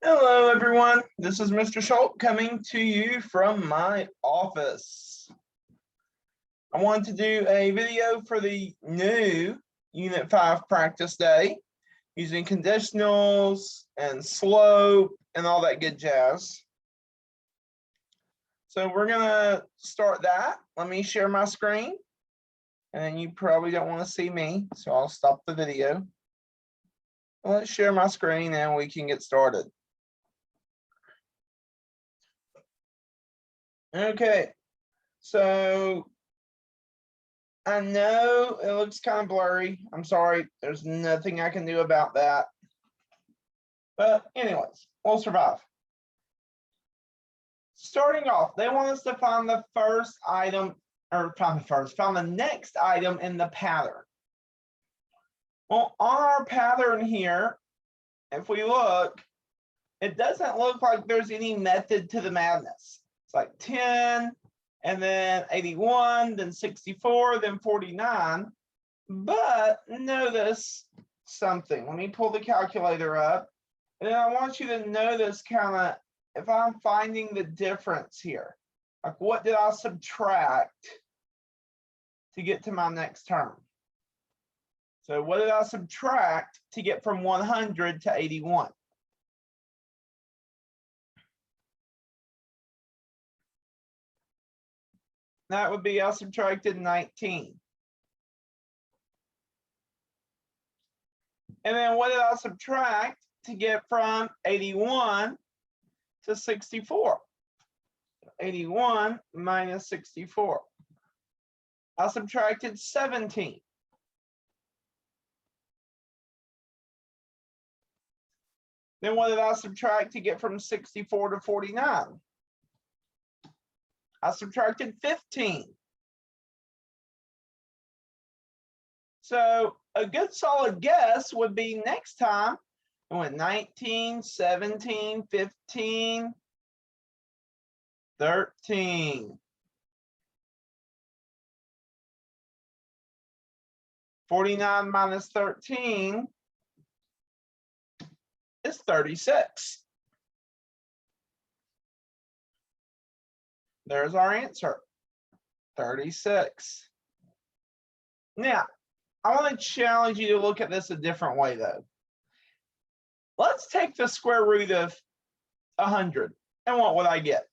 Hello, everyone. This is Mr. Schultz coming to you from my office. I wanted to do a video for the new Unit 5 practice day using conditionals and slope and all that good jazz. So we're going to start that. Let me share my screen. And you probably don't want to see me, so I'll stop the video. Let's share my screen and we can get started. Okay, so I know it looks kind of blurry. I'm sorry, there's nothing I can do about that. But anyways, we'll survive. Starting off, they want us to find the first item, or find the next item in the pattern. Well, on our pattern here, if we look, it doesn't look like there's any method to the madness. It's like 10, and then 81, then 64, then 49. But notice something. Let me pull the calculator up. And then I want you to notice kind of if I'm finding the difference here. Like what did I subtract to get to my next term? So what did I subtract to get from 100 to 81? That would be I subtracted 19. And then what did I subtract to get from 81 to 64? 81 minus 64. I subtracted 17. Then what did I subtract to get from 64 to 49? I subtracted 15. So a good solid guess would be next time I went 19, 17, 15, 13. 49 minus 13 is 36. There's our answer, 36. Now, I want to challenge you to look at this a different way, though. Let's take the square root of 100. And what would I get?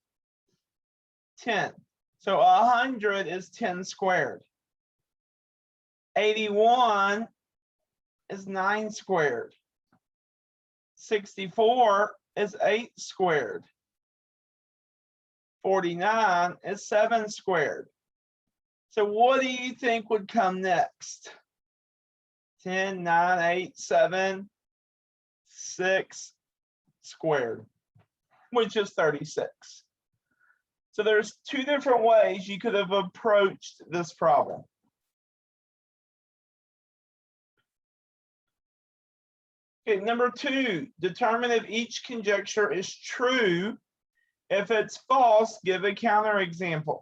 10. So 100 is 10 squared. 81 is 9 squared. 64 is 8 squared. 49 is 7 squared. So what do you think would come next? 10, 9, 8, 7, 6 squared, which is 36. So there's two different ways you could have approached this problem. Okay, number 2, determine if each conjecture is true. If it's false, give a counterexample.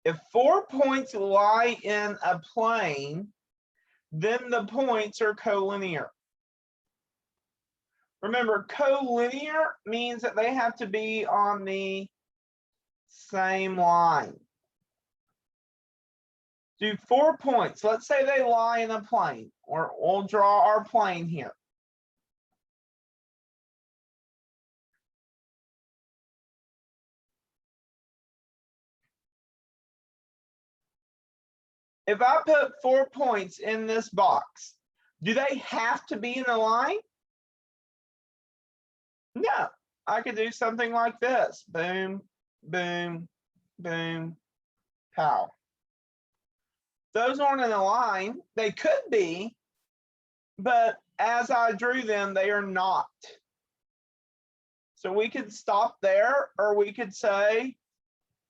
If 4 points lie in a plane, then the points are collinear. Remember, collinear means that they have to be on the same line. Do 4 points. Let's say they lie in a plane, or we'll draw our plane here. If I put 4 points in this box, do they have to be in a line? No, I could do something like this. Boom, boom, boom, pow. Those aren't in a line. They could be, but as I drew them, they are not. So we could stop there, or we could say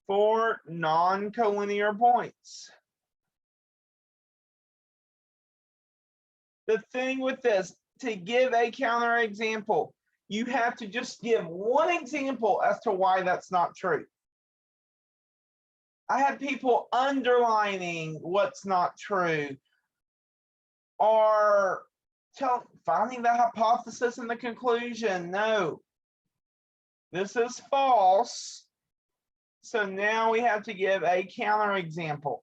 4 non-collinear points. The thing with this, to give a counterexample, you have to just give one example as to why that's not true. I had people underlining what's not true, or finding the hypothesis and the conclusion. No, this is false. So now we have to give a counterexample.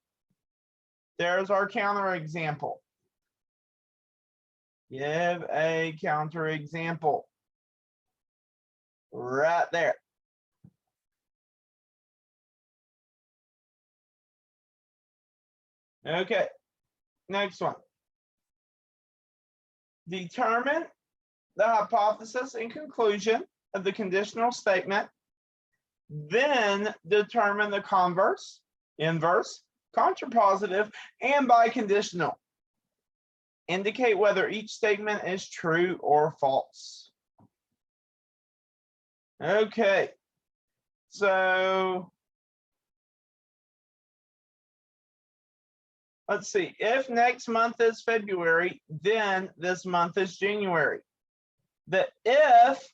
There's our counterexample. Give a counterexample. Right there. Okay, next one. Determine the hypothesis and conclusion of the conditional statement. Then determine the converse, inverse, contrapositive, and biconditional. Indicate whether each statement is true or false. Okay, so let's see. If next month is February, then this month is January. The if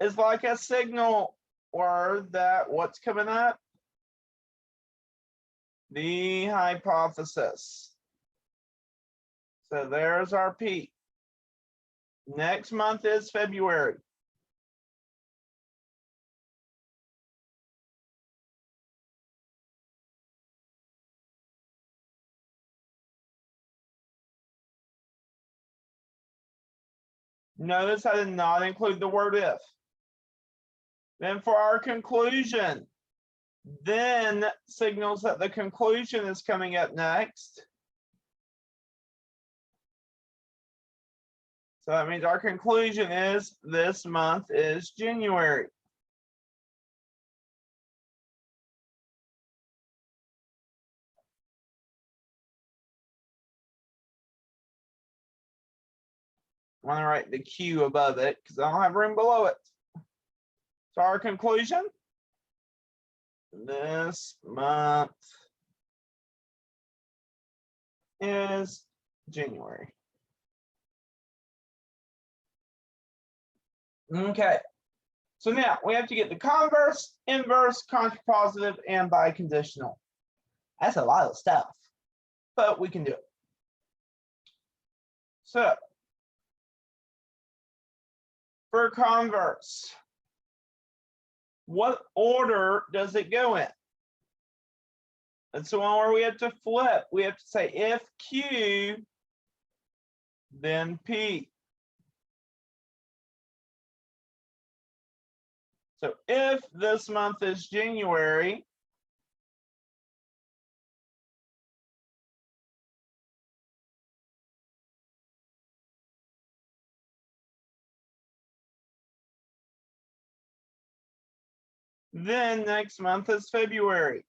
is like a signal word that what's coming up? The hypothesis. So there's our P. Next month is February. Notice I did not include the word if. Then for our conclusion, then signals that the conclusion is coming up next. So that means our conclusion is this month is January. I'm going to write the Q above it because I don't have room below it. So our conclusion, this month is January. Okay, so now we have to get the converse, inverse, contrapositive, and biconditional. That's a lot of stuff, but we can do it. So for converse, what order does it go in? That's the one where we have to flip. We have to say if Q, then P. So if this month is January, then next month is February.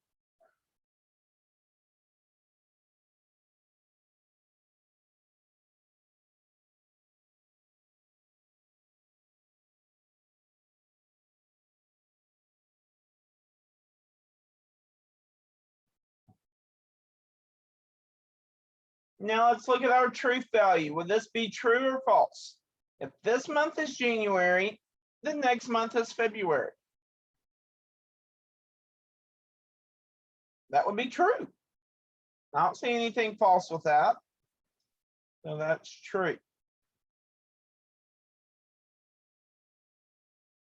Now let's look at our truth value. Would this be true or false? If this month is January, the next month is February. That would be true. I don't see anything false with that. So that's true.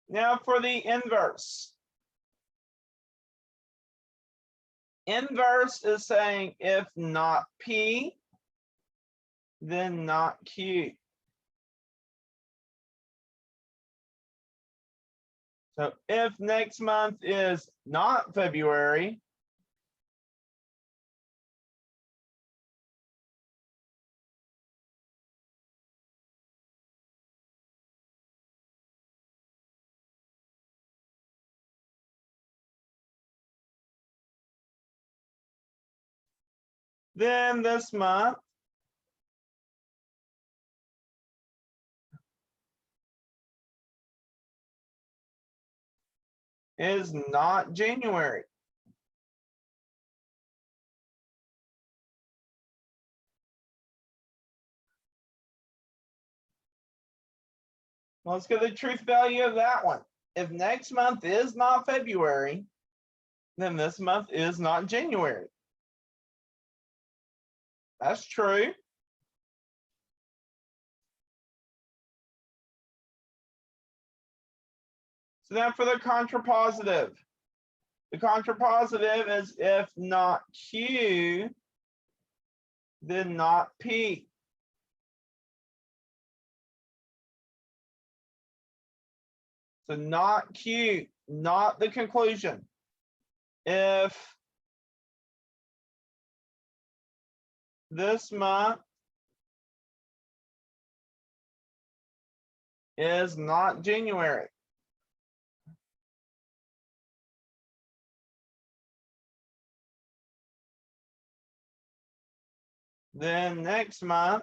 Now for the inverse. Inverse is saying if not P, then not Q. So if next month is not February, then this month is not January. Let's get the truth value of that one. If next month is not February, then this month is not January. That's true. So then for the contrapositive. The contrapositive is if not Q, then not P. So not Q, not the conclusion. If this month is not January, then next month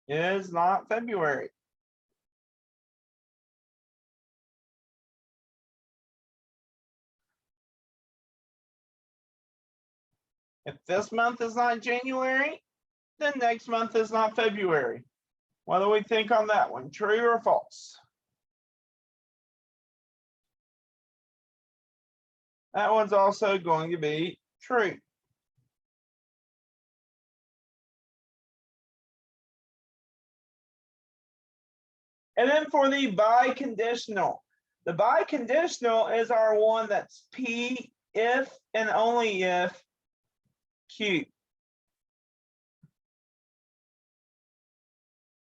is not February. If this month is not January, then next month is not February. What do we think on that one? True or false? That one's also going to be true. And then for the biconditional. The biconditional is our one that's P if and only if Q.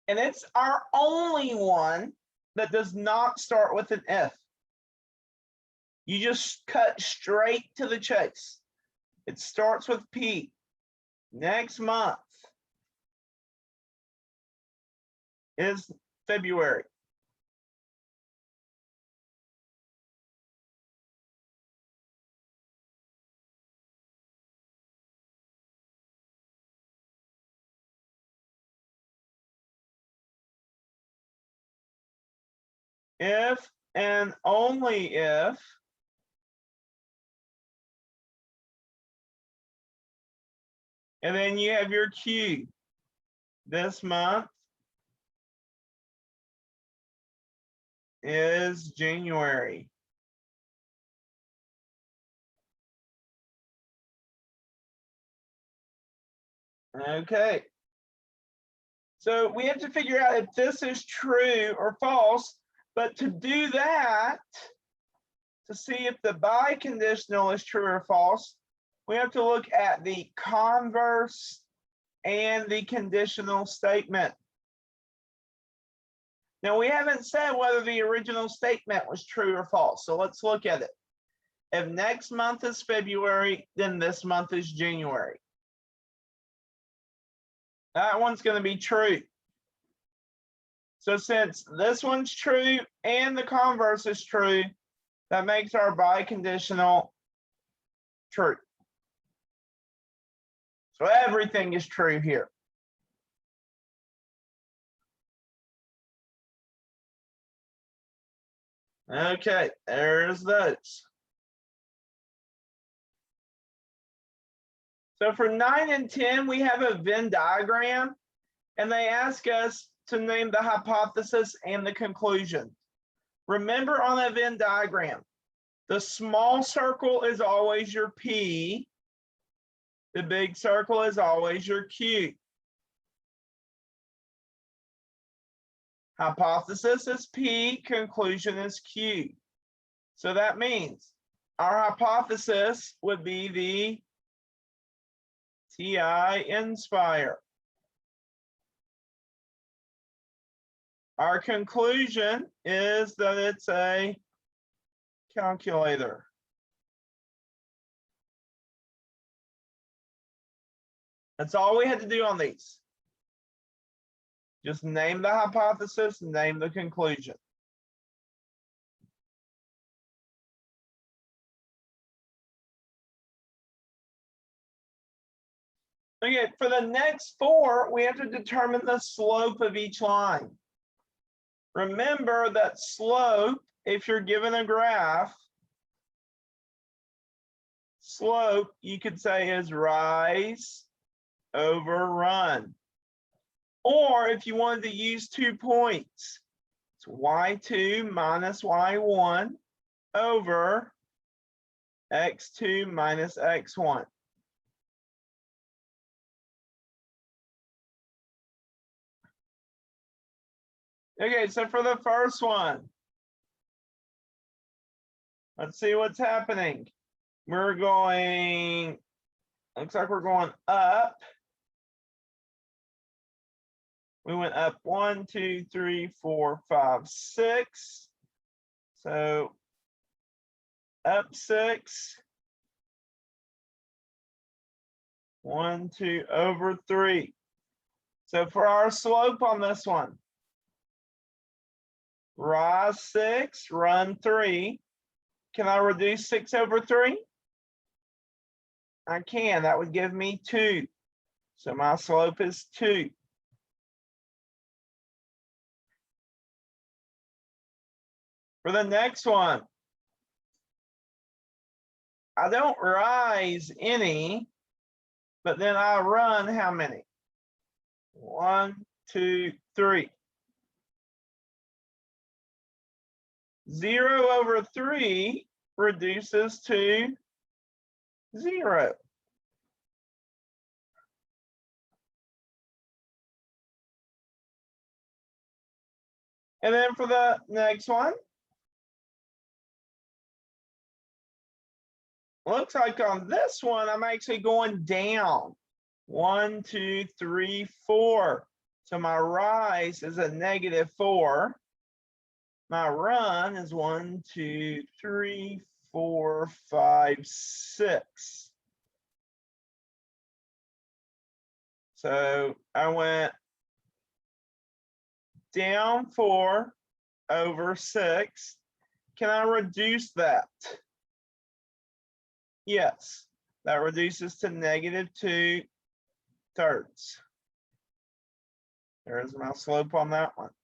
And it's our only one that does not start with an if. You just cut straight to the chase. It starts with P. Next month is February. If and only if and then you have your Q. This month is January. Okay. So we have to figure out if this is true or false, but to do that, to see if the biconditional is true or false, we have to look at the converse and the conditional statement. Now, we haven't said whether the original statement was true or false, so let's look at it. If next month is February, then this month is January. That one's going to be true. So since this one's true and the converse is true, that makes our biconditional true. So everything is true here. Okay, there's those. So for 9 and 10, we have a Venn diagram, and they ask us to name the hypothesis and the conclusion. Remember on a Venn diagram, the small circle is always your P. The big circle is always your Q. Hypothesis is P, conclusion is Q. So that means our hypothesis would be the TI Inspire. Our conclusion is that it's a calculator. That's all we had to do on these. Just name the hypothesis, name the conclusion. Okay, for the next 4, we have to determine the slope of each line. Remember that slope, if you're given a graph, slope, you could say is rise over run. Or if you wanted to use 2 points, it's y2 minus y1 over x2 minus x1. Okay, so for the first one, let's see what's happening. We're going, looks like we're going up. We went up 1, 2, 3, 4, 5, 6. So up 6. 1, 2 over 3. So for our slope on this one, rise 6, run 3. Can I reduce 6 over 3? I can. That would give me 2. So my slope is 2. For the next one, I don't rise any, but then I run how many? 1, 2, 3. 0 over 3 reduces to 0. And then for the next one, looks like on this one, I'm actually going down. 1, 2, 3, 4. So my rise is a -4. My run is 1, 2, 3, 4, 5, 6. So I went down 4 over 6. Can I reduce that? Yes, that reduces to -2/3. There's my slope on that one.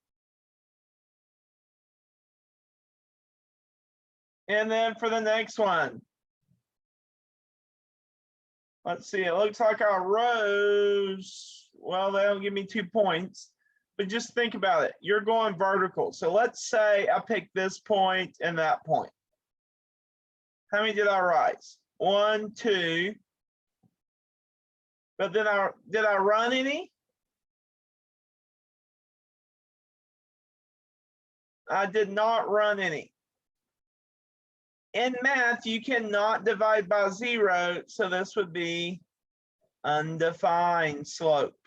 And then for the next one, let's see, it looks like I rose, well, that'll give me 2 points, but just think about it. You're going vertical. So let's say I pick this point and that point. How many did I rise? 1, 2. But then did I run any? I did not run any. In math, you cannot divide by 0, so this would be undefined slope.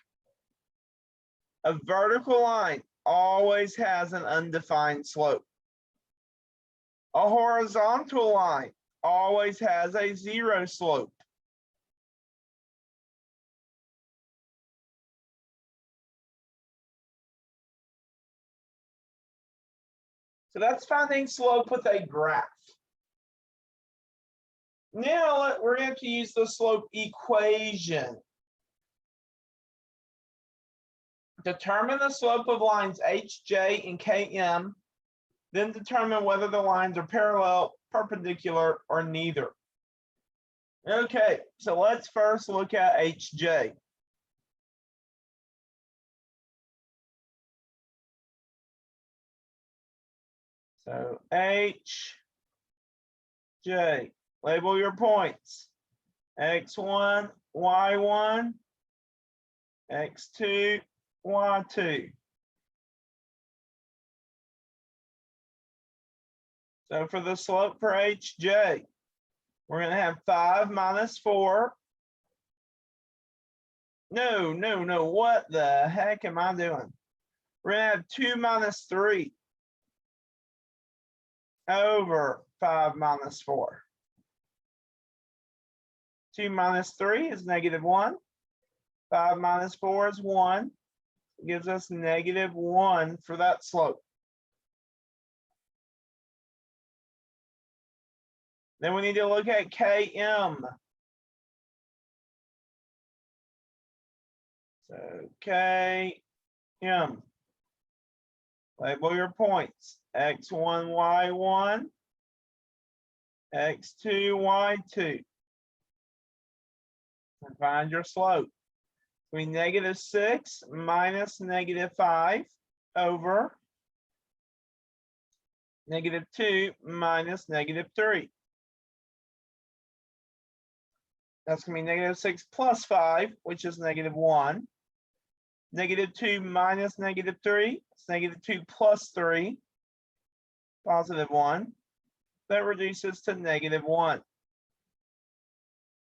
A vertical line always has an undefined slope. A horizontal line always has a 0 slope. So that's finding slope with a graph. Now we're going to have to use the slope equation. Determine the slope of lines HJ and KM, then determine whether the lines are parallel, perpendicular, or neither. Okay, so let's first look at HJ. So HJ, label your points. X1, Y1, X2, Y2. So for the slope for HJ, we're going to have 5 minus 4. No, what the heck am I doing? We're going to have 2 minus 3 over 5 minus 4. 2 minus 3 is -1. 5 minus 4 is 1. It gives us -1 for that slope. Then we need to look at KM. So KM. Label your points. X1, Y1, X2, Y2. And find your slope. Between -6 minus -5 over -2 minus -3. That's going to be -6 plus 5, which is -1. -2 minus -3. It's -2 plus 3, +1. That reduces to -1.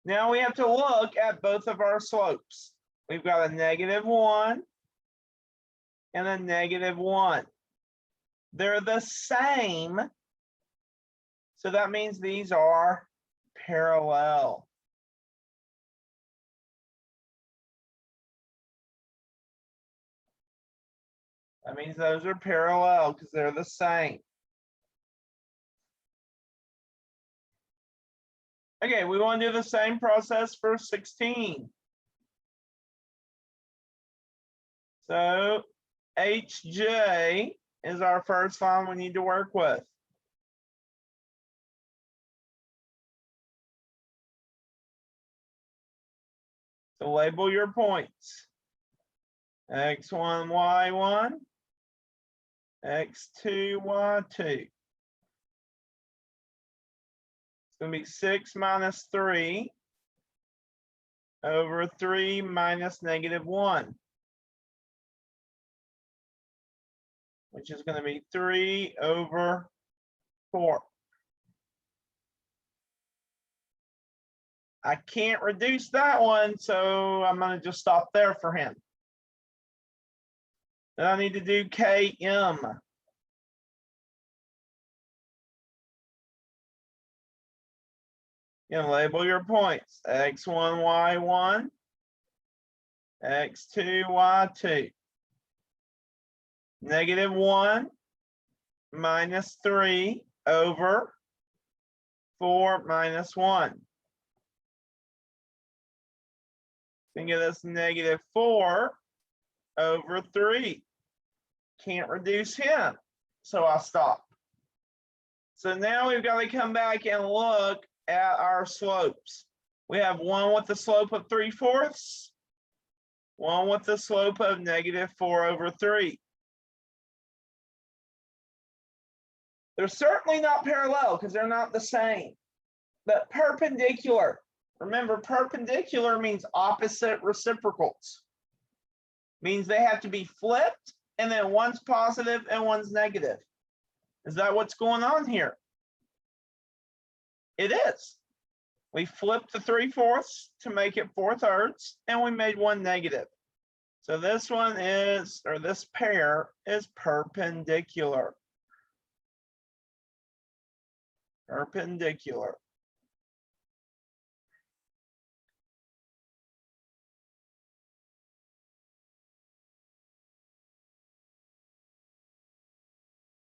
Now we have to look at both of our slopes. We've got a -1 and a -1. They're the same. So that means these are parallel. That means those are parallel because they're the same. Okay, we want to do the same process for 16. So HJ is our first line we need to work with. So label your points. X1, Y1, X2, Y2. It's going to be 6 minus 3 over 3 minus -1, which is going to be 3 over 4. I can't reduce that one, so I'm going to just stop there for him. Then I need to do KM. And label your points. X1, Y1, X2, Y2. -1 minus 3 over 4 minus 1. Then get us -4 over 3. Can't reduce him, so I'll stop. So now we've got to come back and look at our slopes. We have one with the slope of 3/4, one with the slope of -4 over 3. They're certainly not parallel because they're not the same, but perpendicular. Remember, perpendicular means opposite reciprocals. Means they have to be flipped, and then one's positive and one's negative. Is that what's going on here? It is. We flipped the 3/4 to make it 4/3, and we made one negative. So this one is, or this pair is perpendicular. Perpendicular.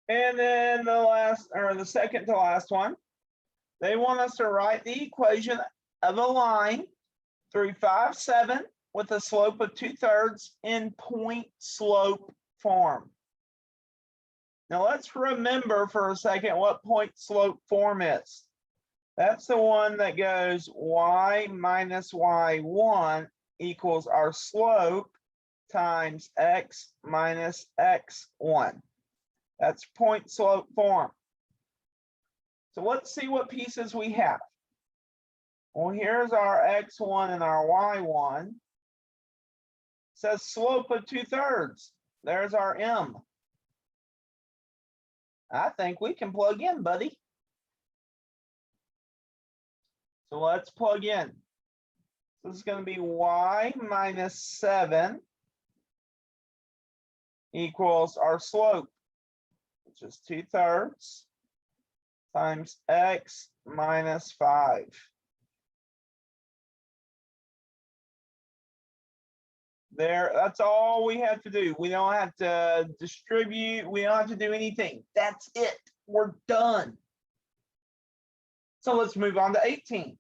And then the last, or the second to last one, they want us to write the equation of a line through 5, 7 with a slope of 2/3 in point slope form. Now let's remember for a second what point slope form is. That's the one that goes y minus y1 equals our slope times x minus x1. That's point slope form. So let's see what pieces we have. Well, here's our x1 and our y1. It says slope of 2/3. There's our m. I think we can plug in, buddy. So let's plug in. This is going to be y minus 7 equals our slope, which is 2/3 times x minus 5. There, that's all we have to do. We don't have to distribute. We don't have to do anything. That's it. We're done. So let's move on to 18.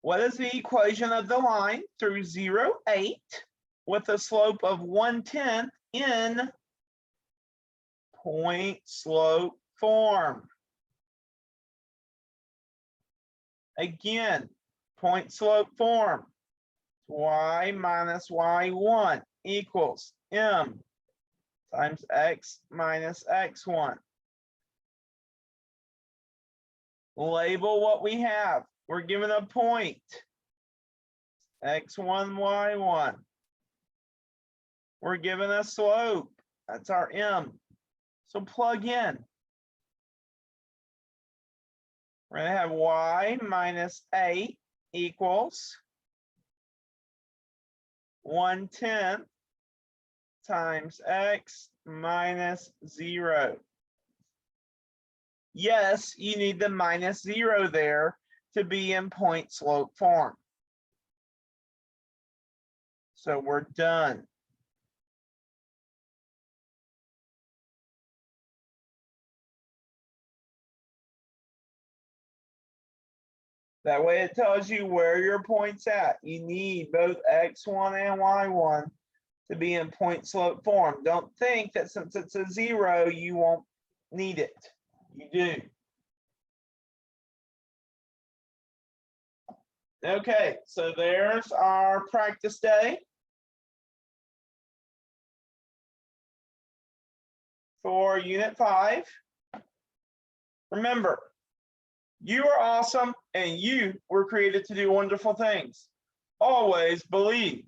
What is the equation of the line through 0, 8 with a slope of 1/10 in point slope form? Again, point slope form. Y minus y1 equals m times x minus x1. Label what we have. We're given a point. x1, y1. We're given a slope. That's our m. So plug in. We're going to have y minus 8 equals 1/10 times x minus 0. Yes, you need the minus 0 there to be in point slope form. So we're done. That way it tells you where your point's at. You need both x1 and y1 to be in point slope form. Don't think that since it's a 0, you won't need it. You do. Okay, so there's our practice day for Unit 5. Remember, you are awesome and you were created to do wonderful things. Always believe.